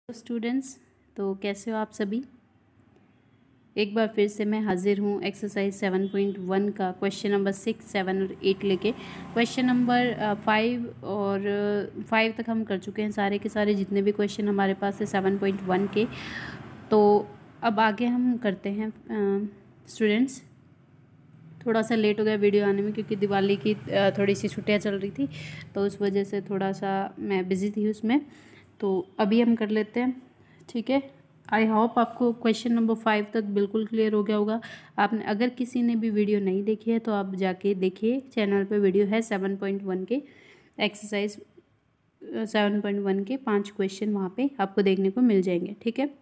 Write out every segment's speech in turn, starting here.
Students, तो कैसे हो आप सभी। एक बार फिर से मैं हाजिर हूँ एक्सरसाइज 7.1 का क्वेश्चन नंबर 6, 7 और 8 लेके। क्वेश्चन नंबर 5 और 5 तक हम कर चुके हैं, सारे के सारे जितने भी क्वेश्चन हमारे पास है 7.1 के। तो अब आगे हम करते हैं स्टूडेंट्स। थोड़ा सा लेट हो गया वीडियो आने में क्योंकि दिवाली की थोड़ी सी छुट्टियाँ चल रही थी, तो उस वजह से थोड़ा सा मैं बिज़ी थी उसमें। तो अभी हम कर लेते हैं, ठीक है। आई होप आपको क्वेश्चन नंबर 5 तक बिल्कुल क्लियर हो गया होगा। आपने अगर किसी ने भी वीडियो नहीं देखी है तो आप जाके देखिए, चैनल पे वीडियो है 7.1 के, एक्सरसाइज 7.1 के 5 क्वेश्चन वहाँ पे आपको देखने को मिल जाएंगे, ठीक है।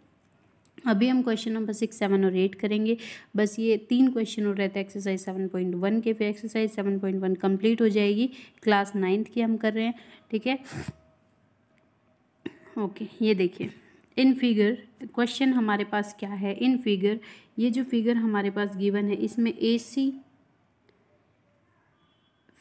अभी हम क्वेश्चन नंबर 6, 7 और 8 करेंगे। बस ये 3 क्वेश्चन हो रहे थे एक्सरसाइज 7.1 के, फिर एक्सरसाइज 7.1 कंप्लीट हो जाएगी। क्लास 9th की हम कर रहे हैं, ठीक है। ओके, ये देखिए इन फिगर क्वेश्चन हमारे पास क्या है। इन फिगर, ये जो फिगर हमारे पास गिवन है इसमें AC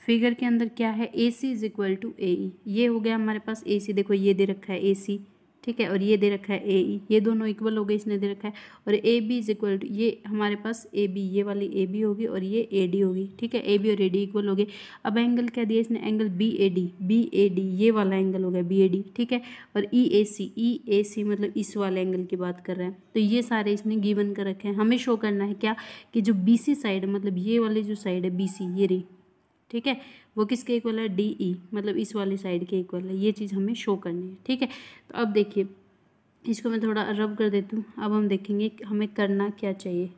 फिगर के अंदर क्या है, AC is equal to AE। ये हो गया हमारे पास AC, देखो ये दे रखा है AC, ठीक है, और ये दे रखा है AE, ये दोनों इक्वल हो गए, इसने दे रखा है। और AB इज इक्वल टू, ये हमारे पास AB, ये वाली AB होगी और ये AD होगी, ठीक है। AB और AD इक्वल हो गए। अब एंगल क्या दिया इसने, एंगल BAD, ये वाला एंगल हो गया BAD, ठीक है। और EAC मतलब इस वाले एंगल की बात कर रहे हैं। तो ये सारे इसने गिवन कर रखे हैं। हमें शो करना है क्या, कि जो BC साइड मतलब ये वाली जो साइड है BC, ये रही, ठीक है, वो किसके इक्वल है, DE मतलब इस वाली साइड के इक्वल है। ये चीज़ हमें शो करनी है, ठीक है। तो अब देखिए इसको मैं थोड़ा रब कर देती हूँ। अब हम देखेंगे कि हमें करना क्या चाहिए,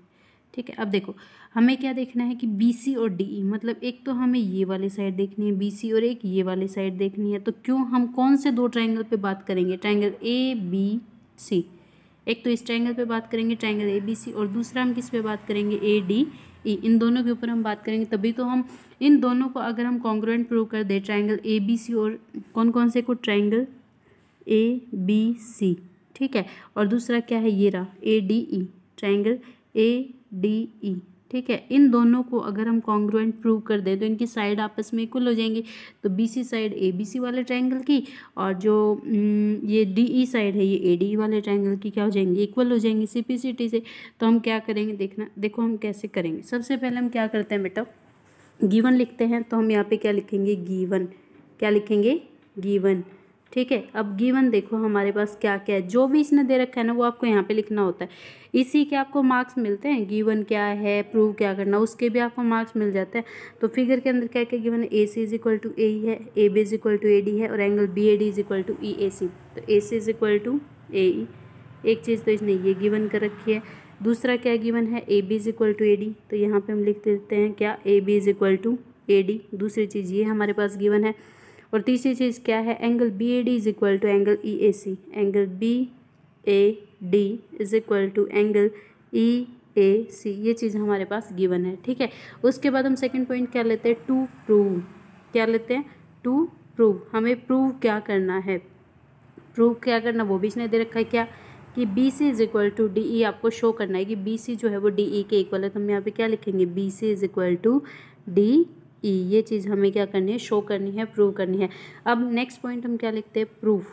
ठीक है। अब देखो हमें क्या देखना है कि BC और DE मतलब एक तो हमें ये वाली साइड देखनी है BC और एक ये वाली साइड देखनी है। तो क्यों, हम कौन से दो ट्राइंगल पे बात करेंगे, ट्राइंगल ABC। एक तो इस ट्राइंगल पे बात करेंगे ट्राइंगल ABC, और दूसरा हम किस पे बात करेंगे, ADE। इन दोनों के ऊपर हम बात करेंगे, तभी तो हम इन दोनों को अगर हम कॉन्ग्रुएंट प्रूव कर दे, ट्राइंगल ABC और कौन कौन से को, ट्राइंगल ABC, ठीक है। और दूसरा क्या है, ये रहा ADE, ट्राइंगल ADE, ठीक है। इन दोनों को अगर हम कॉन्ग्रुएंट प्रूव कर दें तो इनकी साइड आपस में इक्वल हो जाएंगी। तो BC साइड ABC वाले ट्राइंगल की, और जो ये DE साइड है ये ADE वाले ट्राइंगल की क्या हो जाएंगी, इक्वल हो जाएंगी सिंपलिसिटी से। तो हम क्या करेंगे, देखना, देखो हम कैसे करेंगे। सबसे पहले हम क्या करते हैं बेटा, गिवन लिखते हैं। तो हम यहाँ पे क्या लिखेंगे, गिवन, क्या लिखेंगे, गिवन, ठीक है। अब गिवन देखो हमारे पास क्या क्या है, जो भी इसने दे रखा है ना वो आपको यहाँ पे लिखना होता है। इसी के आपको मार्क्स मिलते हैं, गिवन क्या है, प्रूव क्या करना, उसके भी आपको मार्क्स मिल जाते हैं। तो फिगर के अंदर क्या क्या गिवन है, AC is equal to AE है, AB is equal to AD है, और angle BAD is equal to EAC। तो AC is equal to AE, एक चीज़ तो इसने ये गिवन कर रखी है। दूसरा क्या गिवन है, AB is equal to AD, तो यहाँ पे हम लिख देते हैं क्या, AB is equal to AD। दूसरी चीज़ ये हमारे पास गिवन है। और तीसरी चीज़ क्या है, angle BAD is equal to angle EAC, angle BAD is equal to angle EAC, ये चीज़ हमारे पास गिवन है, ठीक है। उसके बाद हम सेकंड पॉइंट क्या लेते हैं, टू प्रूव, क्या लेते हैं, टू प्रूव। हमें प्रूव क्या करना है, प्रूव क्या करना वो भी इसने दे रखा है क्या, कि BC is equal to DE। आपको शो करना है कि BC जो है वो DE के इक्वल है। तो हम यहाँ पे क्या लिखेंगे, BC is equal to DE। ये चीज़ हमें क्या करनी है, शो करनी है, प्रूव करनी है। अब नेक्स्ट पॉइंट हम क्या लिखते हैं, प्रूफ,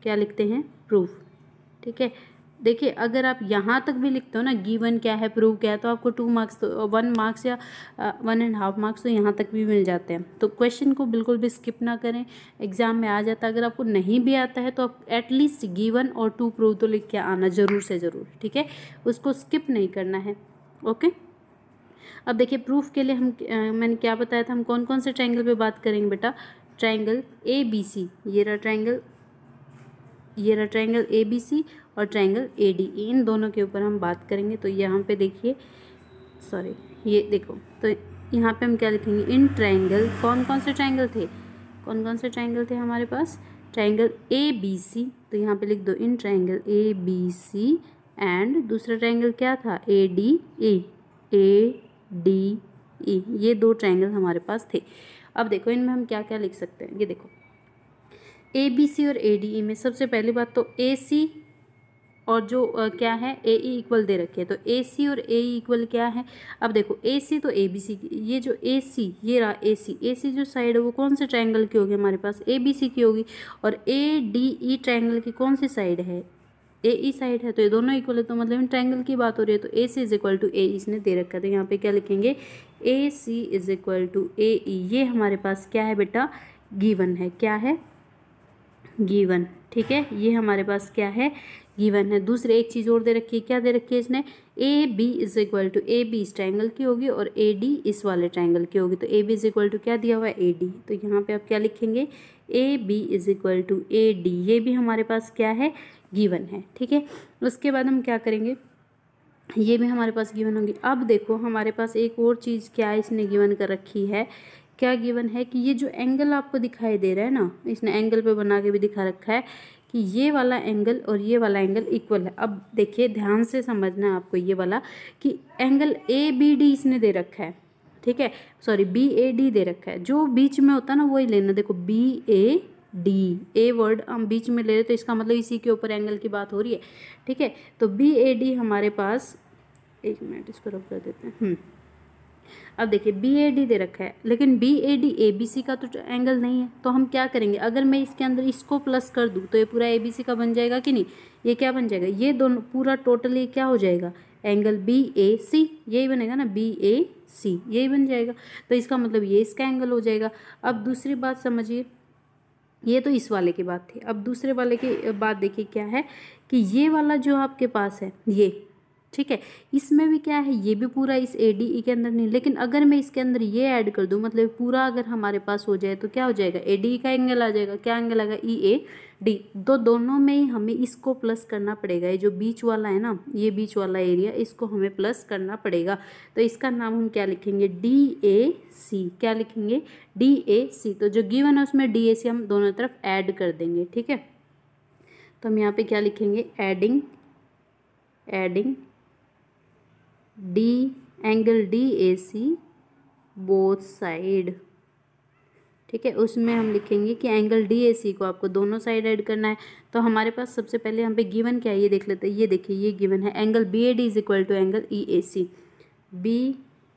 क्या लिखते हैं, प्रूफ, ठीक है। देखिए अगर आप यहाँ तक भी लिखते हो ना, गिवन क्या है, प्रूव क्या है, तो आपको 2 मार्क्स तो 1 मार्क्स या 1.5 मार्क्स तो यहाँ तक भी मिल जाते हैं। तो क्वेश्चन को बिल्कुल भी स्किप ना करें, एग्जाम में आ जाता है। अगर आपको नहीं भी आता है तो आप एटलीस्ट गिवन और 2 प्रूव तो लिख के आना ज़रूर से ज़रूर, ठीक है, उसको स्किप नहीं करना है, ओके। अब देखिए प्रूफ के लिए हम मैंने क्या बताया था, हम कौन कौन से ट्राइंगल पे बात करेंगे बेटा, ट्राइंगल ABC, ये रहा ट्राइंगल, ये रहा ट्राइंगल ABC और ट्राइंगल ADE, इन दोनों के ऊपर हम बात करेंगे। तो यहाँ पे देखिए, सॉरी ये देखो, तो यहाँ पे हम क्या लिखेंगे, इन ट्राइंगल, कौन कौन से ट्राइंगल थे, कौन कौन से ट्राइंगल थे हमारे पास, ट्राइंगल ABC। तो यहाँ पे लिख दो इन ट्राइंगल ABC, एंड दूसरा ट्राइंगल क्या था, ADE, ये दो ट्राइंगल हमारे पास थे। अब देखो इनमें हम क्या क्या लिख सकते हैं, ये देखो ABC और ADE में सबसे पहली बात तो AC और जो क्या है AE इक्वल दे रखे हैं। तो AC और AE इक्वल क्या है, अब देखो AC तो ABC की, ये जो AC, ये रहा AC जो साइड है वो कौन से ट्राइंगल की होगी हमारे पास, ABC की होगी। और ADE ट्राइंगल की कौन सी साइड है, ए ई साइड है तो ये दोनों इक्वल है, तो मतलब इन ट्राइंगल की बात हो रही है। तो ए सी इज इक्वल टू ए इसने दे रखा है, तो यहाँ पे क्या लिखेंगे, ए C is equal to A ई। ये हमारे पास क्या है बेटा, गिवन है। क्या है, गिवन। ठीक है, ये हमारे पास क्या है, गिवन है। दूसरे एक चीज़ और दे रखी है, क्या दे रखी है इसने, A B is equal to, A B इस ट्राइंगल की होगी और ए डी इस वाले ट्राइंगल की होगी। तो A B is equal to क्या दिया हुआ है, ए डी। तो यहाँ पे आप क्या लिखेंगे, A B is equal to A D. ये भी हमारे पास क्या है, गिवन है। ठीक है, उसके बाद हम क्या करेंगे, ये भी हमारे पास गिवन होंगी। अब देखो हमारे पास एक और चीज़ क्या है, इसने गिवन कर रखी है। क्या गिवन है कि ये जो एंगल आपको दिखाई दे रहा है ना, इसने एंगल पे बना के भी दिखा रखा है कि ये वाला एंगल और ये वाला एंगल इक्वल है। अब देखिए ध्यान से समझना है आपको ये वाला कि एंगल ए बी डी इसने दे रखा है। ठीक है, सॉरी बी ए डी दे रखा है, जो बीच में होता है ना वही लेना। देखो B A D, a word हम बीच में ले रहे तो इसका मतलब इसी के ऊपर एंगल की बात हो रही है। ठीक है, तो बी ए डी हमारे पास, एक मिनट इसको रब कर देते हैं। अब देखिए बी ए डी दे रखा है, लेकिन B A D A B C का तो एंगल नहीं है। तो हम क्या करेंगे, अगर मैं इसके अंदर इसको प्लस कर दूँ तो ये पूरा ए बी सी का बन जाएगा कि नहीं, ये क्या बन जाएगा, ये दोनों पूरा टोटल ये क्या हो जाएगा, एंगल बी ए सी, यही बनेगा ना, बी ए सी यही बन जाएगा। तो इसका मतलब ये इसका एंगल हो जाएगा। अब दूसरी बात समझिए, ये तो इस वाले की बात थी। अब दूसरे वाले की बात देखिए क्या है कि ये वाला जो आपके पास है ये, ठीक है, इसमें भी क्या है, ये भी पूरा इस ए डी ई के अंदर नहीं, लेकिन अगर मैं इसके अंदर ये ऐड कर दूं, मतलब पूरा अगर हमारे पास हो जाए तो क्या हो जाएगा, ए डी ई का एंगल आ जाएगा। क्या एंगल आएगा, ई ए डी। तो दोनों में ही हमें इसको प्लस करना पड़ेगा। ये जो बीच वाला है ना, ये बीच वाला एरिया, इसको हमें प्लस करना पड़ेगा। तो इसका नाम हम क्या लिखेंगे, डी ए सी। क्या लिखेंगे, डी ए सी। तो जो गिवन है उसमें डी ए सी हम दोनों तरफ ऐड कर देंगे। ठीक है, तो हम यहाँ पे क्या लिखेंगे, adding D angle D A C both side. ठीक है, उसमें हम लिखेंगे कि एंगल डी ए सी को आपको दोनों साइड ऐड करना है। तो हमारे पास सबसे पहले यहाँ पे गिवन क्या है ये देख लेते हैं। ये देखिए ये गिवन है, angle B A D is equal to angle E A C, B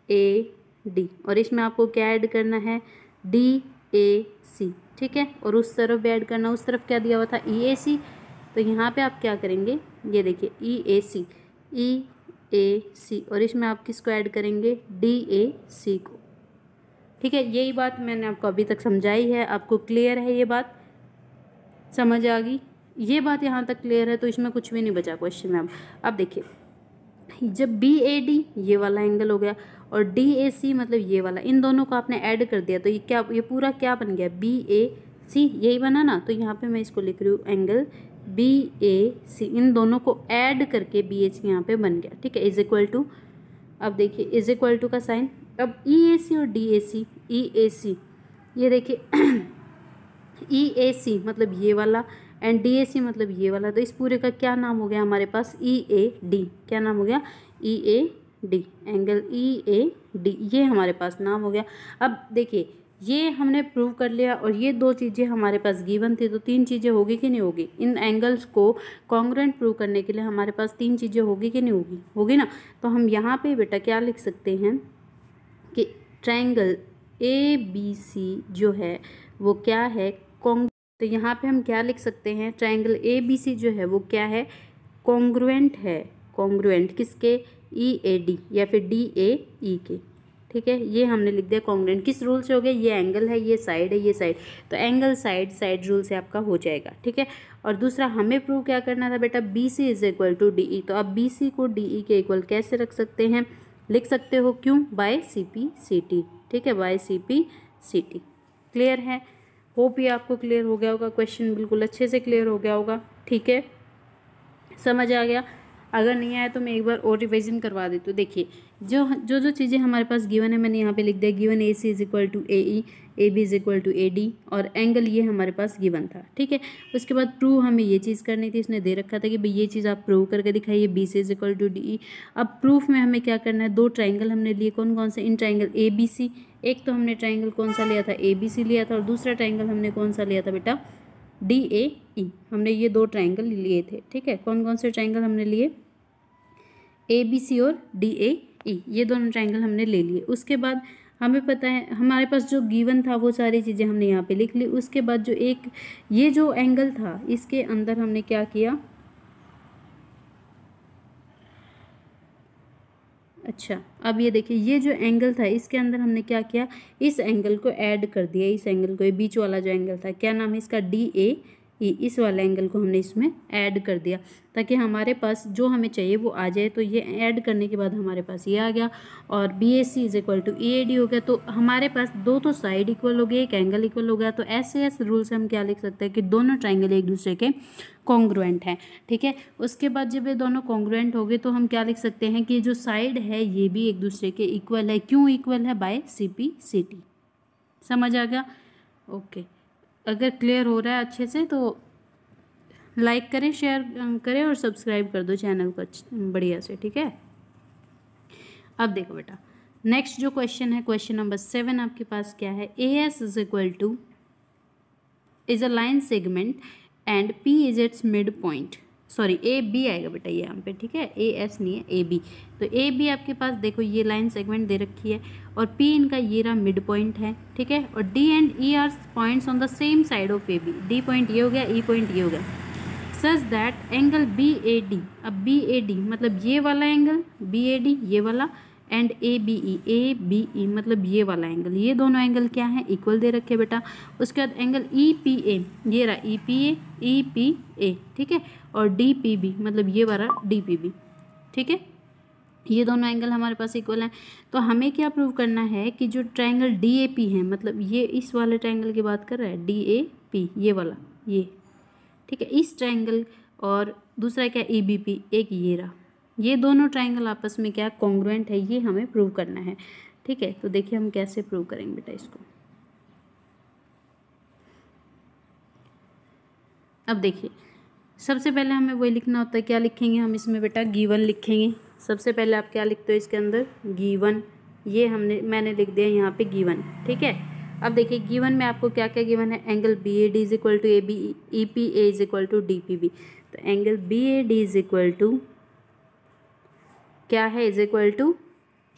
A D, और इसमें आपको क्या ऐड करना है, डी ए सी। ठीक है, और उस तरफ भी ऐड करना, उस तरफ क्या दिया हुआ था, ई ए सी। तो यहाँ पे आप क्या करेंगे, ये देखिए ई ए सी, और इसमें आप किसको ऐड करेंगे, डी ए सी को। ठीक है, यही बात मैंने आपको अभी तक समझाई है। आपको क्लियर है, ये बात समझ आ गई, ये बात यहाँ तक क्लियर है, तो इसमें कुछ भी नहीं बचा क्वेश्चन में। अब देखिए जब बी ए डी ये वाला एंगल हो गया और डी ए सी मतलब ये वाला, इन दोनों को आपने ऐड कर दिया तो ये क्या, ये पूरा क्या बन गया, बी ए सी, यही बना ना। तो यहाँ पे मैं इसको लिख रही हूँ एंगल बी ए सी, इन दोनों को ऐड करके बी ए सी यहाँ पे बन गया। ठीक है, इज इक्वल टू, अब देखिए इज इक्वल टू का साइन, अब ई ए सी और D A C, E A सी, ये देखिए ई ए सी मतलब ये वाला एंड डी ए सी मतलब ये वाला, तो इस पूरे का क्या नाम हो गया हमारे पास, ई ए डी। क्या नाम हो गया, E A D, angle E A D, ये हमारे पास नाम हो गया। अब देखिए ये हमने प्रूव कर लिया और ये दो चीज़ें हमारे पास गिवन थी, तो तीन चीज़ें होगी कि नहीं होगी, इन एंगल्स को कॉन्ग्रुएंट प्रूव करने के लिए हमारे पास तीन चीज़ें होगी कि नहीं होगी, होगी ना। तो हम यहाँ पे बेटा क्या लिख सकते हैं कि ट्रायंगल ए बी सी जो है वो क्या है, तो यहाँ पे हम क्या लिख सकते हैं, ट्रायंगल ए बी सी जो है वो क्या है, कॉन्ग्रुएंट है। कॉन्ग्रुएंट किसके, ई ए डी या फिर डी ए ई के। ठीक है, ये हमने लिख दिया कॉन्ग्रुएंट। किस रूल से हो गया, ये एंगल है, ये साइड है, ये साइड, तो एंगल साइड रूल से आपका हो जाएगा। ठीक है, और दूसरा हमें प्रूव क्या करना था बेटा, B C is equal to D E. तो अब बी सी को डी ई के इक्वल कैसे रख सकते हैं, लिख सकते हो, क्यों, by C P C T. ठीक है, by C P C T. Clear है, होप ये आपको क्लियर हो गया होगा, क्वेश्चन बिल्कुल अच्छे से क्लियर हो गया होगा। ठीक है, समझ आ गया। अगर नहीं आया तो मैं एक बार और रिविजन करवा देती हूँ। देखिए जो चीज़ें हमारे पास गिवन है मैंने यहाँ पे लिख दिया, given A C is equal to A E, A B is equal to A D, और एंगल ये हमारे पास गिवन था। ठीक है, उसके बाद प्रूव हमें ये चीज़ करनी थी, इसने दे रखा था कि भाई ये चीज़ आप प्रूव करके दिखाइए, B C is equal to D E. अब प्रूफ में हमें क्या करना है, दो ट्राइंगल हमने लिए, कौन कौन से, इन ट्राइंगल ए बी सी। एक तो हमने ट्राइंगल कौन सा लिया था, ए बी सी लिया था, और दूसरा ट्राइंगल हमने कौन सा लिया था बेटा, डी ए ई। हमने ये दो ट्राइंगल लिए थे। ठीक है, कौन कौन से ट्राइंगल हमने लिए, ए बी सी और डी ए ई, ये दोनों ट्राइंगल हमने ले लिए। उसके बाद हमें पता है हमारे पास जो गिवन था वो सारी चीज़ें हमने यहाँ पे लिख ली। उसके बाद जो एक ये जो एंगल था इसके अंदर हमने क्या किया, अच्छा, अब ये देखिए, ये जो एंगल था इसके अंदर हमने क्या किया, इस एंगल को ऐड कर दिया, इस एंगल को, ये बीच वाला जो एंगल था, क्या नाम है इसका, DAE, इस वाले एंगल को हमने इसमें ऐड कर दिया ताकि हमारे पास जो हमें चाहिए वो आ जाए। तो ये ऐड करने के बाद हमारे पास ये आ गया और BAC is equal to EAD हो गया। तो हमारे पास दो तो साइड इक्वल हो गए, एक एंगल इक्वल हो गया। तो ऐसे रूल से हम क्या लिख सकते हैं कि दोनों ट्राइंगल एक दूसरे के कॉन्ग्रुएंट हैं, ठीक है। उसके बाद जब ये दोनों कॉन्ग्रुएंट हो गए तो हम क्या लिख सकते हैं कि जो साइड है ये भी एक दूसरे के इक्वल है। क्यों इक्वल है, बाय CP/CT। समझ आ गया, ओके। अगर क्लियर हो रहा है अच्छे से तो लाइक करें, शेयर करें और सब्सक्राइब कर दो चैनल को बढ़िया से, ठीक है। अब देखो बेटा, नेक्स्ट जो क्वेश्चन है, क्वेश्चन नंबर 7 आपके पास क्या है, AS is equal to is a line segment and P is it's mid point. Sorry, AB आएगा बेटा ये यहाँ पे, ठीक है, AS नहीं है, AB। तो AB आपके पास देखो ये लाइन सेगमेंट दे रखी है और P इनका ये रहा मिड पॉइंट है, ठीक है। और D and E are points on the same side of AB। D point ये हो गया, E पॉइंट ये हो गया। सच दैट एंगल BAD, अब BAD मतलब ये वाला एंगल, BAD ये वाला, एंड ABE मतलब ये वाला एंगल, ये दोनों एंगल क्या है, इक्वल दे रखे बेटा। उसके बाद एंगल EPA, ये रहा EPA, ठीक है, और DPB मतलब ये वाला DPB, ठीक है। ये दोनों एंगल हमारे पास इक्वल हैं। तो हमें क्या प्रूव करना है कि जो ट्रायंगल DAP है, मतलब ये इस वाले ट्रायंगल की बात कर रहा है, DAP ये वाला, ये, ठीक है, इस ट्रायंगल, और दूसरा क्या EBP, एक ये रहा, ये दोनों ट्रायंगल आपस में क्या कॉन्ग्रुएंट है, ये हमें प्रूव करना है, ठीक है। तो देखिए हम कैसे प्रूव करेंगे बेटा इसको। अब देखिए, सबसे पहले हमें वही लिखना होता है, क्या लिखेंगे हम इसमें बेटा, गिवन लिखेंगे। सबसे पहले आप क्या लिखते हो इसके अंदर, गिवन, ये मैंने लिख दिया यहाँ पे गिवन, ठीक है। अब देखिए गिवन में आपको क्या क्या गिवन है, angle BAD is equal to AB, EPA is equal to DPB। तो angle BAD is equal to क्या है, is equal to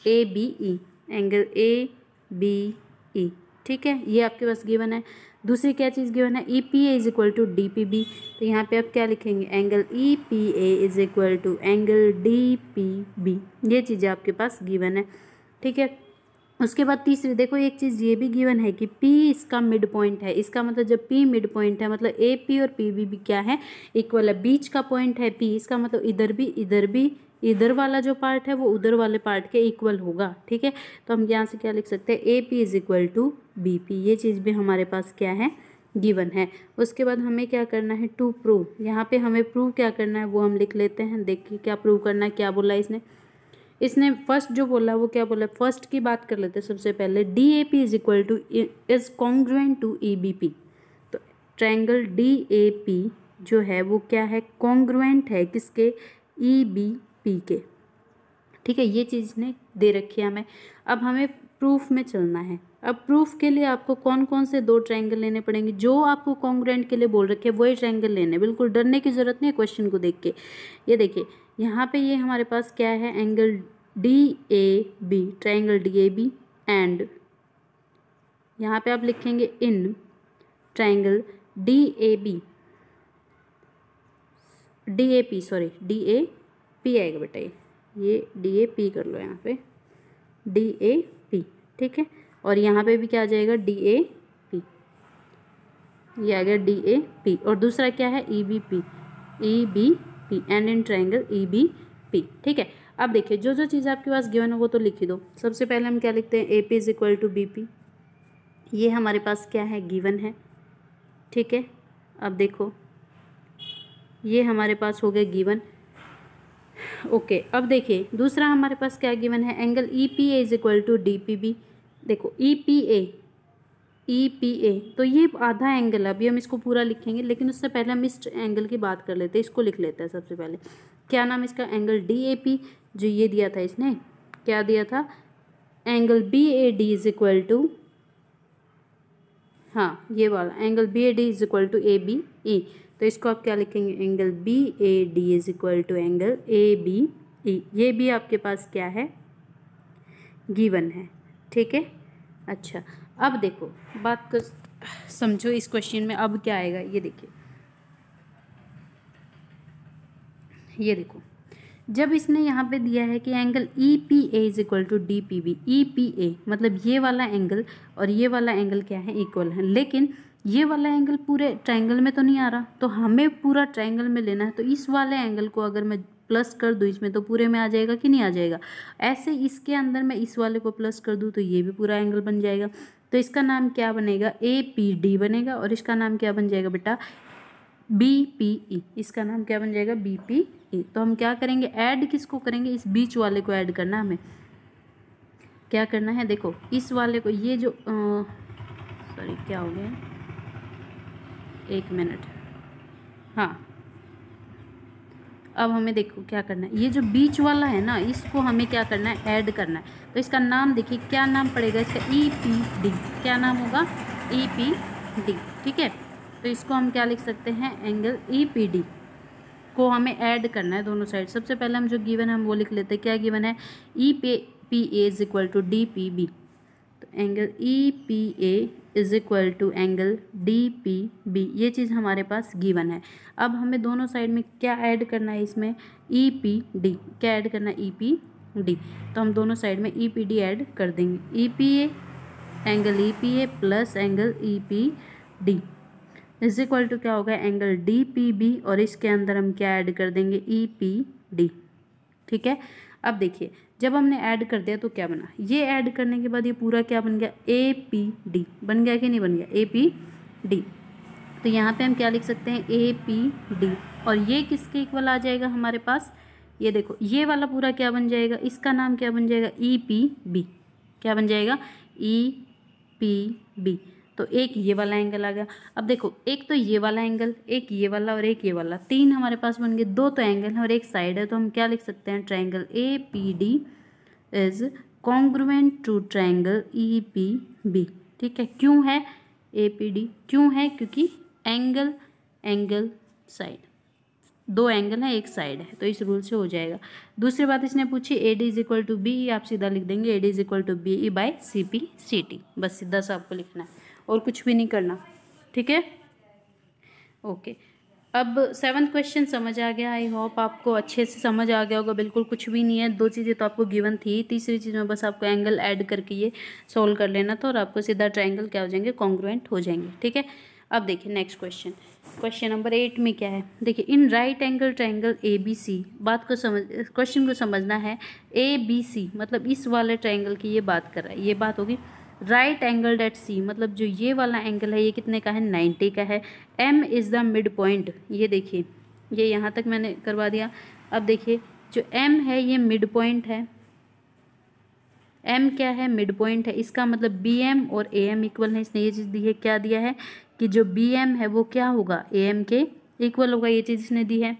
ABE, angle ABE, ठीक है, ये आपके पास गिवन है। दूसरी क्या चीज़ गिवन है, EPA is equal to DPB। तो यहाँ पे आप क्या लिखेंगे, angle EPA is equal to angle DPB, ये चीज़ें आपके पास गिवन है, ठीक है। उसके बाद तीसरी देखो, एक चीज़ ये भी गिवन है कि P इसका मिड पॉइंट है। इसका मतलब जब P मिड पॉइंट है मतलब AP और PB भी क्या है, इक्वल है। बीच का पॉइंट है P, इसका मतलब इधर भी इधर वाला जो पार्ट है वो उधर वाले पार्ट के इक्वल होगा, ठीक है। तो हम यहाँ से क्या लिख सकते हैं, AP is equal to BP, ये चीज़ भी हमारे पास क्या है, गिवन है। उसके बाद हमें क्या करना है, टू प्रूव, यहाँ पे हमें प्रूव क्या करना है वो हम लिख लेते हैं। देखिए क्या प्रूव करना है, क्या बोला इसने फर्स्ट जो बोला वो क्या बोला, फर्स्ट की बात कर लेते हैं सबसे पहले। DAP is equal to is congruent to EBP। तो ट्रायंगल DAP जो है वो क्या है, कॉन्ग्रुएंट है किसके, EBP के, ठीक है। ये चीज़ ने दे रखी है हमें। अब हमें प्रूफ में चलना है। अब प्रूफ के लिए आपको कौन कौन से दो ट्रायंगल लेने पड़ेंगे, जो आपको कॉन्ग्रुएंट के लिए बोल रखे वही ट्रायंगल लेने, बिल्कुल डरने की ज़रूरत नहीं है क्वेश्चन को देख के। ये देखिए यहाँ पे ये हमारे पास क्या है, angle DAB, triangle DAB, and यहाँ पे आप लिखेंगे इन ट्रायंगल DAP आएगा बेटा, ये DAP कर लो यहाँ पे, DAP, ठीक है। और यहाँ पे भी क्या आ जाएगा, DAP, ये आ गया DAP। और दूसरा क्या है, EBP, and in triangle EBP, ठीक है। अब देखिए जो जो चीज़ आपके पास गिवन है वो तो लिख ही दो। सबसे पहले हम क्या लिखते हैं, AP is equal to BP, ये हमारे पास क्या है, गिवन है, ठीक है। अब देखो ये हमारे पास हो गया गिवन, ओके। अब देखिए दूसरा हमारे पास क्या गिवन है, angle EPA is equal to DPB। देखो EPA तो ये आधा एंगल है, अभी हम इसको पूरा लिखेंगे, लेकिन उससे पहले हम इस एंगल की बात कर लेते हैं। इसको लिख लेते हैं सबसे पहले, क्या नाम इसका, एंगल DAP, जो ये दिया था इसने, क्या दिया था, angle BAD is equal to, हाँ ये वाला angle BAD is equal to ABE। तो इसको आप क्या लिखेंगे, angle BAD is equal to angle ABE, ये भी आपके पास क्या है, गिवन है, ठीक है। अच्छा अब देखो बात को समझो, इस क्वेश्चन में अब क्या आएगा, ये देखिए, ये देखो जब इसने यहाँ पे दिया है कि angle E P A is equal to D P B, E P A मतलब ये वाला एंगल और ये वाला एंगल क्या है, इक्वल है, लेकिन ये वाला एंगल पूरे ट्रायंगल में तो नहीं आ रहा, तो हमें पूरा ट्रायंगल में लेना है। तो इस वाले एंगल को अगर मैं प्लस कर दूँ इसमें तो पूरे में आ जाएगा कि नहीं आ जाएगा। ऐसे इसके अंदर मैं इस वाले को प्लस कर दूँ तो ये भी पूरा एंगल बन जाएगा। तो इसका नाम क्या बनेगा, ए पी डी बनेगा, और इसका नाम क्या बन जाएगा बेटा, बी पी ई। इसका नाम क्या बन जाएगा, बी पी ई। तो हम क्या करेंगे, ऐड किसको करेंगे, इस बीच वाले को ऐड करना है हमें। क्या करना है, देखो इस वाले को, ये जो सॉरी क्या हो गया, एक मिनट, हाँ अब हमें देखो क्या करना है, ये जो बीच वाला है ना इसको हमें क्या करना है, ऐड करना है। तो इसका नाम देखिए क्या नाम पड़ेगा इसका, ई पी डी। क्या नाम होगा, ई पी डी। ठीक है, तो इसको हम क्या लिख सकते हैं, एंगल ई पी डी को हमें ऐड करना है दोनों साइड। सबसे पहले हम जो गिवन है हम वो लिख लेते हैं। क्या गिवन है, E P A is equal to D P B. तो angle E P A is equal to angle D P B, ये चीज़ हमारे पास गिवन है। अब हमें दोनों साइड में क्या ऐड करना है, इसमें ई पी डी। क्या ऐड करना है, ई पी डी। तो हम दोनों साइड में ई पी डी ऐड कर देंगे। E P A angle E P A plus angle E P D is equal to क्या होगा, एंगल डी पी बी, और इसके अंदर हम क्या ऐड कर देंगे, ई पी डी। ठीक है, अब देखिए जब हमने ऐड कर दिया तो क्या बना, ये ऐड करने के बाद ये पूरा क्या बन गया, ए पी डी बन गया कि नहीं बन गया, ए पी डी। तो यहाँ पे हम क्या लिख सकते हैं, ए पी डी, और ये किसके इक्वल आ जाएगा हमारे पास, ये देखो ये वाला पूरा क्या बन जाएगा, इसका नाम क्या बन जाएगा, ई पी बी। क्या बन जाएगा, ई पी बी। तो एक ये वाला एंगल आ गया। अब देखो एक तो ये वाला एंगल, एक ये वाला और एक ये वाला, तीन हमारे पास बन गए। दो तो एंगल है और एक साइड है, तो हम क्या लिख सकते हैं, triangle A P D is congruent to triangle E P B. ठीक है, क्यों है ए पी डी, क्यों है, क्योंकि एंगल एंगल साइड, दो एंगल है एक साइड है, तो इस रूल से हो जाएगा। दूसरी बात इसने पूछी A D is equal to B, आप सीधा लिख देंगे A D is equal to B E by C P C T. बस सीधा सा आपको लिखना है और कुछ भी नहीं करना। ठीक है, ओके। अब 7th क्वेश्चन समझ आ गया, आई होप आपको अच्छे से समझ आ गया होगा। बिल्कुल कुछ भी नहीं है, दो चीज़ें तो आपको गिवन थी, तीसरी चीज़ में बस आपको एंगल ऐड करके ये सोल्व कर लेना था और आपको सीधा ट्रायंगल क्या हो जाएंगे, कॉन्ग्रुएंट हो जाएंगे। ठीक है, अब देखिए नेक्स्ट क्वेश्चन, क्वेश्चन नंबर 8 में क्या है, देखिए in right angle triangle A B C, बात को समझ, क्वेश्चन को समझना है। ए बी सी मतलब इस वाले ट्रायंगल की ये बात कर रहा है, ये बात होगी। राइट एंगल एट सी मतलब जो ये वाला एंगल है ये कितने का है, 90 का है। M is the midpoint, ये देखिए ये यहाँ तक मैंने करवा दिया। अब देखिए जो एम है ये मिड पॉइंट है, एम क्या है, मिड पॉइंट है। इसका मतलब बी एम और ए एम इक्वल है। इसने ये चीज़ दी है, क्या दिया है कि जो बी एम है वो क्या होगा, ए एम के इक्वल होगा, ये चीज़ इसने दी है।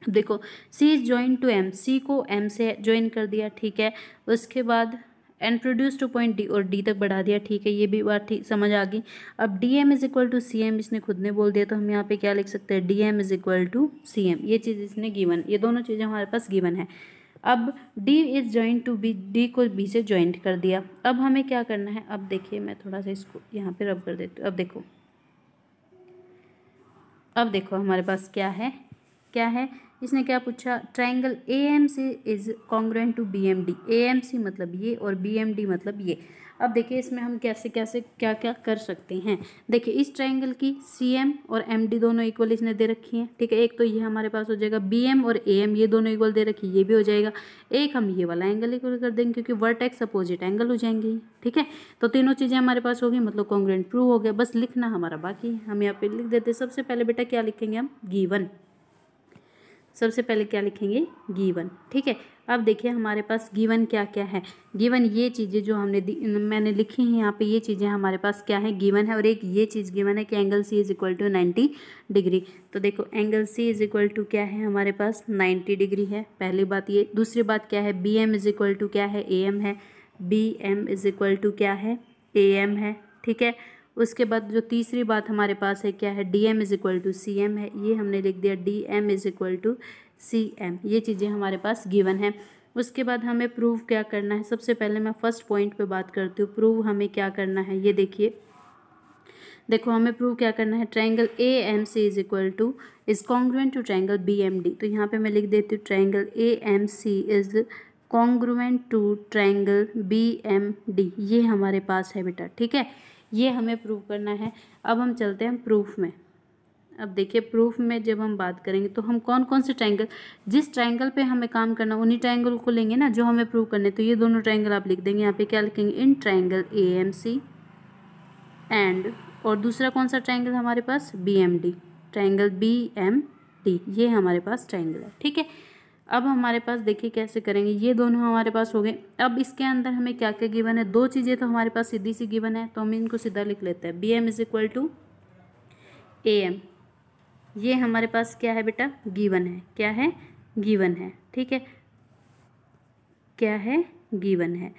देखो सी इज जॉइन टू एम, सी को एम से ज्वाइन कर दिया, ठीक है। उसके बाद and produce two point D और डी तक बढ़ा दिया, ठीक है, ये भी बात ठीक समझ आ गई। अब D M is equal to C M इसने खुद ने बोल दिया, तो हम यहाँ पे क्या लिख सकते हैं, D M is equal to C M, ये चीज़ इसने गिवन, ये दोनों चीज़ें हमारे पास गिवन है। अब D is join to B, D को बी से ज्वाइंट कर दिया। अब हमें क्या करना है, अब देखिए मैं थोड़ा सा इसको यहाँ पे रब कर देती हूँ। अब देखो हमारे पास क्या है, क्या है, इसने क्या पूछा, triangle A M C is congruent to B M D. A M C मतलब ये और बी एम डी मतलब ये। अब देखिए इसमें हम कैसे कैसे क्या क्या कर सकते हैं। देखिए इस ट्रायंगल की सी एम और एम डी दोनों इक्वल इसने दे रखी हैं, ठीक है। एक तो ये हमारे पास हो जाएगा, बी एम और ए एम ये दोनों इक्वल दे रखी है, ये भी हो जाएगा। एक हम ये वाला एंगल इक्वल कर देंगे क्योंकि वर्टेक्स अपोजिट एंगल हो जाएंगे, ठीक है। तो तीनों चीज़ें हमारे पास होगी, मतलब कॉन्ग्रुएंट प्रूव हो गया। बस लिखना हमारा बाकी है, हम यहाँ पे लिख देते हैं। सबसे पहले बेटा क्या लिखेंगे हम, गिवन। सबसे पहले क्या लिखेंगे, गिवन, ठीक है। अब देखिए हमारे पास गिवन क्या क्या है। गिवन ये चीज़ें जो मैंने लिखी हैं यहाँ पे, ये चीज़ें हमारे पास क्या है, गिवन है। और एक ये चीज़ गिवन है कि angle C is equal to 90 degree. तो देखो angle C is equal to क्या है हमारे पास, 90 डिग्री है, पहली बात ये। दूसरी बात क्या है, B M is equal to क्या है, ए एम है। B M is equal to क्या है, ए एम है, ठीक है। उसके बाद जो तीसरी बात हमारे पास है क्या है, D M is equal to C M है, ये हमने लिख दिया, D M is equal to C M. ये चीज़ें हमारे पास गिवन है। उसके बाद हमें प्रूव क्या करना है, सबसे पहले मैं फर्स्ट पॉइंट पे बात करती हूँ। प्रूव हमें क्या करना है, ये देखिए देखो हमें प्रूव क्या करना है, triangle A M C is congruent to triangle B M D. तो यहाँ पे मैं लिख देती हूँ triangle A M C is congruent to triangle B M D. ये हमारे पास है बेटा, ठीक है, ये हमें प्रूव करना है। अब हम चलते हैं प्रूफ में। अब देखिए प्रूफ में जब हम बात करेंगे तो हम कौन कौन से ट्रायंगल, जिस ट्रायंगल पे हमें काम करना उन्हीं ट्रायंगल को लेंगे ना जो हमें प्रूव करने। तो ये दोनों ट्रायंगल आप लिख देंगे यहाँ पे, क्या लिखेंगे, in triangle A M C and, और दूसरा कौन सा ट्रायंगल हमारे पास, B M D, triangle B M D, ये हमारे पास ट्रायंगल है, ठीक है। अब हमारे पास देखिए कैसे करेंगे, ये दोनों हमारे पास हो गए। अब इसके अंदर हमें क्या क्या गिवन है, दो चीज़ें तो हमारे पास सीधी सी गिवन है, तो हम इनको सीधा लिख लेते हैं। B M is equal to A M, ये हमारे पास क्या है बेटा, गिवन है, क्या है, गिवन है, ठीक है, क्या है, गिवन है।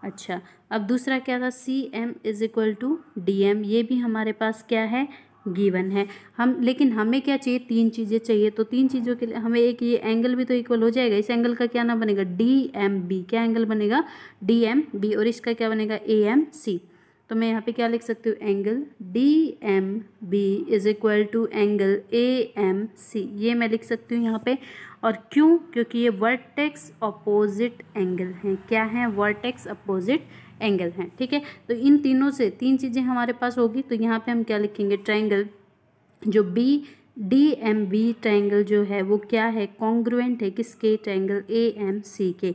अच्छा, अब दूसरा क्या था, C M is equal to D M, ये भी हमारे पास क्या है, गिवन है। हम लेकिन हमें क्या चाहिए, तीन चीज़ें चाहिए। तो तीन चीज़ों के लिए हमें एक ये एंगल भी तो इक्वल हो जाएगा। इस एंगल का क्या नाम बनेगा, डी एम बी, क्या एंगल बनेगा, डी एम बी, और इसका क्या बनेगा, ए एम सी। तो मैं यहाँ पे क्या लिख सकती हूँ, angle D M B is equal to angle A M C, ये मैं लिख सकती हूँ यहाँ पे। और क्यों, क्योंकि ये वर्टेक्स अपोजिट एंगल हैं, क्या हैं, वर्टेक्स अपोजिट एंगल हैं, ठीक है। तो इन तीनों से तीन चीज़ें हमारे पास होगी। तो यहाँ पे हम क्या लिखेंगे, ट्रायंगल जो B D M B triangle जो है वो क्या है, कॉन्ग्रुएंट है किसके, ट्रायंगल ए एम सी के।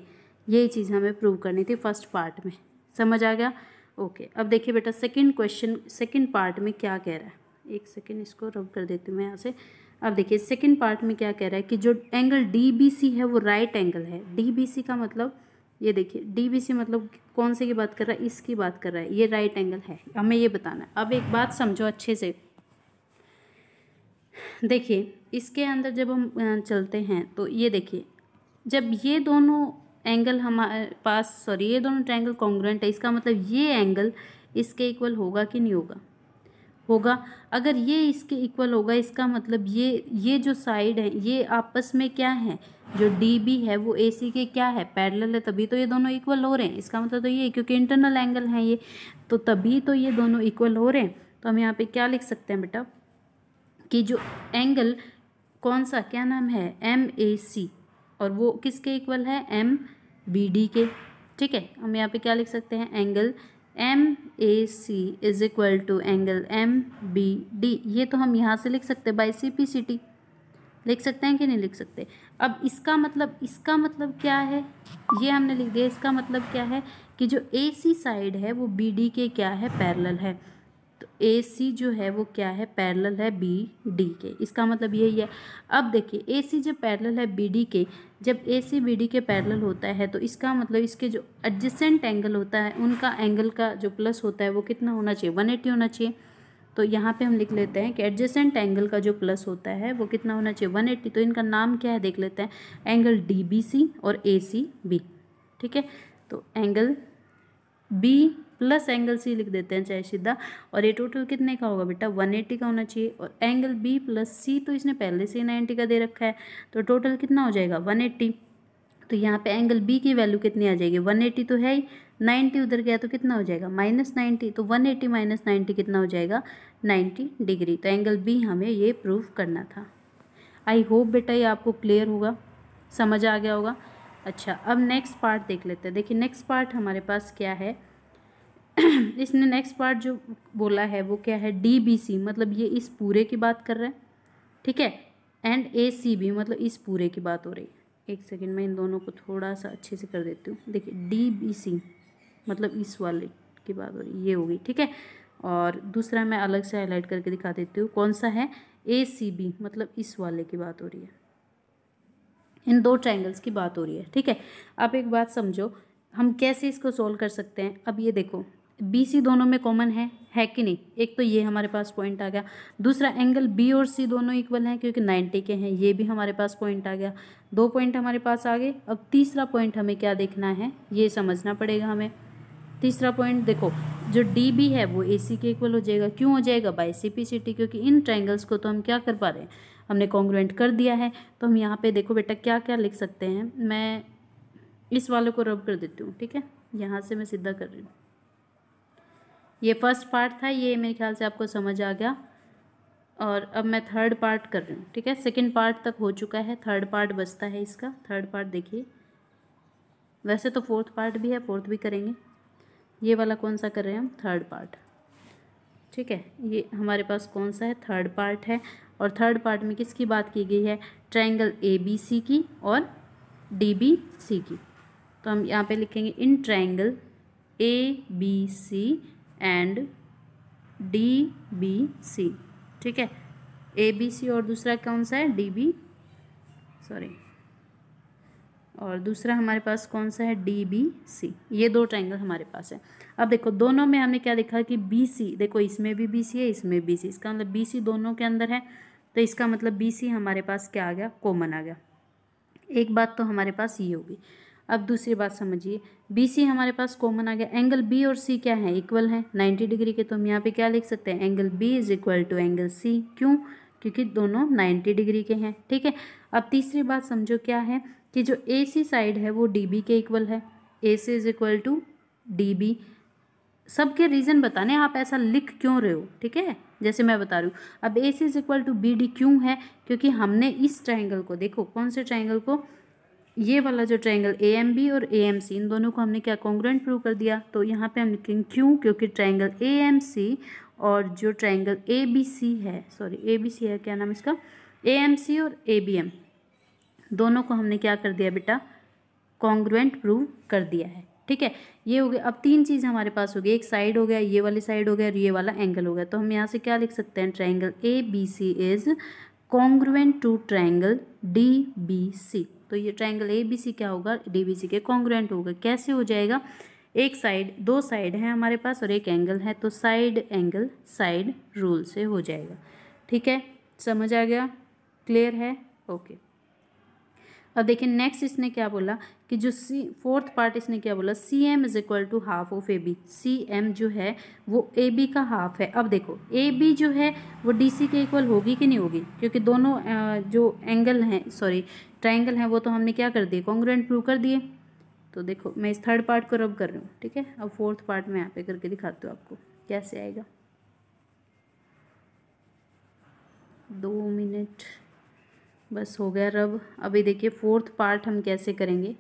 ये चीज़ हमें प्रूव करनी थी फर्स्ट पार्ट में, समझ आ गया, ओके। अब देखिए बेटा सेकंड क्वेश्चन, सेकंड पार्ट में क्या कह रहा है, एक सेकंड इसको रब कर देती हूँ मैं यहाँ से। अब देखिए सेकंड पार्ट में क्या कह रहा है कि जो एंगल डी बी सी है वो राइट एंगल है। डी बी सी का मतलब, ये देखिए डी बी सी मतलब कौन से की बात कर रहा है, इसकी बात कर रहा है, ये राइट एंगल है, हमें ये बताना है। अब एक बात समझो अच्छे से, देखिए इसके अंदर जब हम चलते हैं तो ये देखिए, जब ये दोनों एंगल हमारे पास, सॉरी ये दोनों ट्रायंगल कॉन्ग्रुएंट है, इसका मतलब ये एंगल इसके इक्वल होगा कि नहीं होगा, होगा। अगर ये इसके इक्वल होगा इसका मतलब ये जो साइड है ये आपस में क्या है, जो डी बी है वो ए सी के क्या है, पैरेलल है, तभी तो ये दोनों इक्वल हो रहे हैं। इसका मतलब तो ये, क्योंकि इंटरनल एंगल है ये, तो तभी तो ये दोनों इक्वल हो रहे हैं। तो हम यहाँ पे क्या लिख सकते हैं बेटा, कि जो एंगल कौन सा, क्या नाम है, एम ए सी, और वो किसके इक्वल है, एम बी डी के, ठीक है। हम यहाँ पे क्या लिख सकते हैं, angle M A C is equal to angle M B D. ये तो हम यहाँ से लिख सकते हैं by C P C T, लिख सकते हैं कि नहीं लिख सकते। अब इसका मतलब क्या है, ये हमने लिख दिया। इसका मतलब क्या है कि जो ए सी साइड है वो बी डी के क्या है, पैरेलल है। तो ए सी जो है वो क्या है, पैरेलल है बी डी के, इसका मतलब यही है। अब देखिए ए सी जब पैरेलल है बी डी के, जब ए सी बी डी के पैरेलल होता है तो इसका मतलब इसके जो एडजेसेंट एंगल होता है उनका एंगल का जो प्लस होता है वो कितना होना चाहिए, 180 होना चाहिए। तो यहाँ पे हम लिख लेते हैं कि एडजेसेंट एंगल का जो प्लस होता है वो कितना होना चाहिए, 180। तो इनका नाम क्या है देख लेते हैं, एंगल डी बी सी और ए सी बी, ठीक है। तो angle B plus angle C लिख देते हैं चाहे सीधा, और ये टोटल कितने का होगा बेटा, 180 का होना चाहिए। और एंगल बी प्लस सी तो इसने पहले से 90 का दे रखा है, तो टोटल कितना हो जाएगा, 180। तो यहाँ पे एंगल बी की वैल्यू कितनी आ जाएगी, 180 तो है ही, 90 उधर गया तो कितना हो जाएगा, -90। तो 180 माइनस 90 कितना हो जाएगा, 90 डिग्री। तो एंगल बी हमें ये प्रूव करना था। आई होप बेटा ये आपको क्लियर होगा, समझ आ गया होगा। अच्छा अब नेक्स्ट पार्ट देख लेते हैं। देखिए नेक्स्ट पार्ट हमारे पास क्या है इसने नेक्स्ट पार्ट जो बोला है वो क्या है, डी बी सी मतलब ये इस पूरे की बात कर रहा है, ठीक है, एंड ए सी बी मतलब इस पूरे की बात हो रही है। एक सेकंड में इन दोनों को थोड़ा सा अच्छे से कर देती हूँ। देखिए डी बी सी मतलब इस वाले की बात हो रही है, ये होगी, ठीक है। और दूसरा मैं अलग से हाईलाइट करके दिखा देती हूँ, कौन सा है, ए सी बी मतलब इस वाले की बात हो रही है, इन दो ट्रायंगल्स की बात हो रही है, ठीक है। अब एक बात समझो, हम कैसे इसको सोल्व कर सकते हैं। अब ये देखो बी सी दोनों में कॉमन है कि नहीं, एक तो ये हमारे पास पॉइंट आ गया, दूसरा एंगल बी और सी दोनों इक्वल हैं क्योंकि 90 के हैं, ये भी हमारे पास पॉइंट आ गया, 2 पॉइंट हमारे पास आ गए। अब तीसरा पॉइंट हमें क्या देखना है, ये समझना पड़ेगा हमें। तीसरा पॉइंट देखो, जो डी बी है वो ए सी के इक्वल हो जाएगा, क्यों हो जाएगा, by C P C T, क्योंकि इन ट्रायंगल्स को तो हम क्या कर पा रहे हैं, हमने कॉन्ग्रुएंट कर दिया है। तो हम यहाँ पे देखो बेटा क्या क्या लिख सकते हैं, मैं इस वाले को रब कर देती हूँ, ठीक है, यहाँ से मैं सीधा कर रही हूँ। ये फर्स्ट पार्ट था, ये मेरे ख्याल से आपको समझ आ गया। और अब मैं थर्ड पार्ट कर रही हूँ, ठीक है। सेकंड पार्ट तक हो चुका है, थर्ड पार्ट बचता है इसका। थर्ड पार्ट देखिए, वैसे तो फोर्थ पार्ट भी है, फोर्थ भी करेंगे। ये वाला कौन सा कर रहे हैं हम, थर्ड पार्ट, ठीक है। ये हमारे पास कौन सा है, थर्ड पार्ट है। और थर्ड पार्ट में किसकी बात की गई है, ट्रायंगल ABC की और DBC की। तो हम यहाँ पे लिखेंगे in triangle ABC and DBC, ठीक है। ABC और दूसरा कौन सा है, और दूसरा हमारे पास कौन सा है, DBC। ये दो ट्रायंगल हमारे पास है। अब देखो दोनों में हमने क्या देखा कि BC, देखो इसमें भी BC है, इसमें BC, इसका मतलब BC दोनों के अंदर है, तो इसका मतलब BC हमारे पास क्या आ गया, कॉमन आ गया। एक बात तो हमारे पास ये होगी। अब दूसरी बात समझिए, BC हमारे पास कॉमन आ गया। एंगल B और C क्या है, इक्वल है 90 डिग्री के। तो हम यहाँ पे क्या लिख सकते हैं, angle B is equal to angle C। क्यों, क्योंकि दोनों 90 डिग्री के हैं, ठीक है। अब तीसरी बात समझो क्या है कि जो AC साइड है वो DB के इक्वल है। AC is equal to DB। सबके रीज़न बताने, आप ऐसा लिख क्यों रहे हो, ठीक है, जैसे मैं बता रही हूँ। अब AC is equal to BD क्यों है, क्योंकि हमने इस ट्रायंगल को, देखो कौन से ट्रायंगल को, ये वाला जो ट्रायंगल AMB और AMC, इन दोनों को हमने क्या कॉन्ग्रुएंट प्रूव कर दिया। तो यहाँ पे हम लिखेंगे क्यों, क्योंकि ट्रायंगल AMC और जो ट्रायंगल ABC है, ABC है, क्या नाम इसका, AMC और ABM, दोनों को हमने क्या कर दिया बेटा, कॉन्ग्रुएंट प्रूव कर दिया है, ठीक है। ये हो गया। अब तीन चीज़ हमारे पास हो गई, एक साइड हो गया, ये वाली साइड हो गया, और ये वाला एंगल हो गया। तो हम यहाँ से क्या लिख सकते हैं, triangle ABC is congruent to triangle DBC। तो ये ट्रायंगल ABC क्या होगा, DBC के कॉन्ग्रुएंट होगा। कैसे हो जाएगा, एक साइड, दो साइड है हमारे पास और एक एंगल है, तो साइड एंगल साइड रूल से हो जाएगा, ठीक है। समझ आ गया, क्लियर है, ओके। अब देखिए नेक्स्ट इसने क्या बोला कि जो फोर्थ पार्ट इसने क्या बोला, CM is equal to half of AB। CM जो है वो AB का हाफ है। अब देखो AB जो है वो DC के इक्वल होगी कि नहीं होगी, क्योंकि दोनों जो एंगल हैं, ट्रायंगल हैं, वो तो हमने क्या कर दिए, कॉन्ग्रुएंट प्रूव कर दिए। तो देखो मैं इस थर्ड पार्ट को रब कर रही हूँ, ठीक है। अब फोर्थ पार्ट में यहाँ पे करके दिखाती हूँ आपको कैसे आएगा। 2 मिनट बस हो गया रब। अभी देखिए फोर्थ पार्ट हम कैसे करेंगे।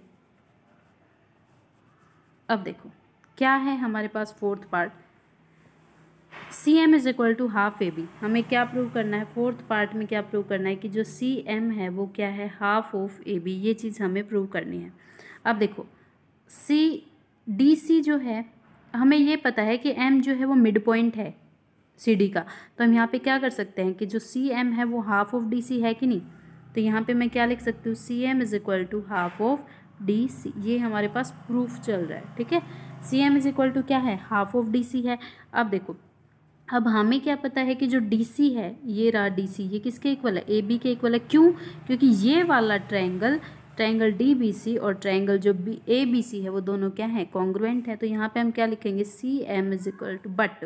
अब देखो क्या है हमारे पास fourth part, CM is equal to half AB। हमें क्या प्रूव करना है, फोर्थ पार्ट में क्या प्रूव करना है कि जो CM है वो क्या है, हाफ ऑफ AB। ये चीज़ हमें प्रूव करनी है। अब देखो DC जो है, हमें ये पता है कि M जो है वो मिड पॉइंट है CD का। तो हम यहाँ पे क्या कर सकते हैं कि जो CM है वो हाफ ऑफ DC है कि नहीं। तो यहाँ पे मैं क्या लिख सकती हूँ, CM is equal to half of DC। ये हमारे पास प्रूफ चल रहा है, ठीक है। CM इज इक्वल टू क्या है, हाफ ऑफ DC है। अब देखो, अब हमें क्या पता है कि जो DC है, ये रहा DC, ये किसके इक्वल है, AB के इक्वल है। क्यों, क्योंकि ये वाला ट्रायंगल DBC और ट्रायंगल जो ABC है वो दोनों क्या है, कॉन्ग्रुएंट है। तो यहाँ पे हम क्या लिखेंगे, CM is equal to, but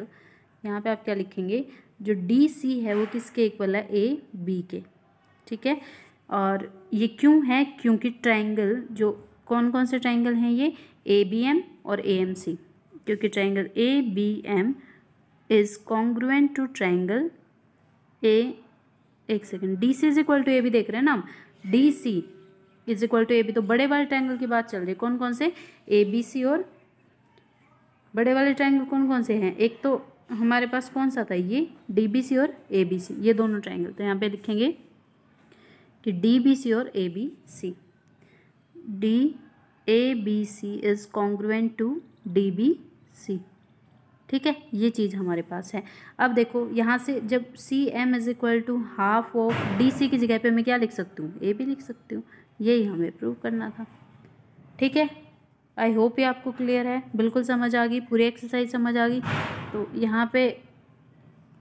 यहाँ पे आप क्या लिखेंगे, जो DC है वो किसके इक्वल है, AB के, ठीक है। और ये क्यों है, क्योंकि ट्रायंगल जो कौन कौन से ट्रायंगल हैं, ये ABM और AMC, क्योंकि triangle ABM is congruent to triangle एक सेकेंड, DC is equal to AB देख रहे हैं ना हम, DC is equal to AB। तो बड़े वाले ट्रायंगल की बात चल रही है, कौन कौन से, ABC, और बड़े वाले ट्रायंगल कौन कौन से हैं, एक तो हमारे पास कौन सा था, ये DBC और ABC, ये दोनों ट्रायंगल। तो यहाँ पे लिखेंगे कि DBC और ABC, ABC is congruent to DBC, ठीक है। ये चीज़ हमारे पास है। अब देखो यहाँ से जब CM is equal to half of DC की जगह पे मैं क्या लिख सकती हूँ, AB लिख सकती हूँ। यही हमें प्रूव करना था, ठीक है। आई होप ये आपको क्लियर है, बिल्कुल समझ आ गई, पूरी एक्सरसाइज समझ आ गई। तो यहाँ पे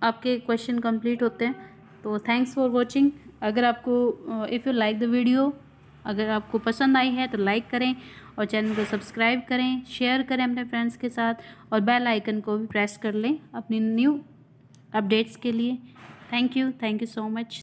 आपके क्वेश्चन कंप्लीट होते हैं। तो थैंक्स फॉर वॉचिंग। अगर आपको if you like the video, अगर आपको पसंद आई है तो लाइक करें और चैनल को सब्सक्राइब करें, शेयर करें अपने फ्रेंड्स के साथ, और बेल आइकन को भी प्रेस कर लें अपनी न्यू अपडेट्स के लिए। Thank you so much.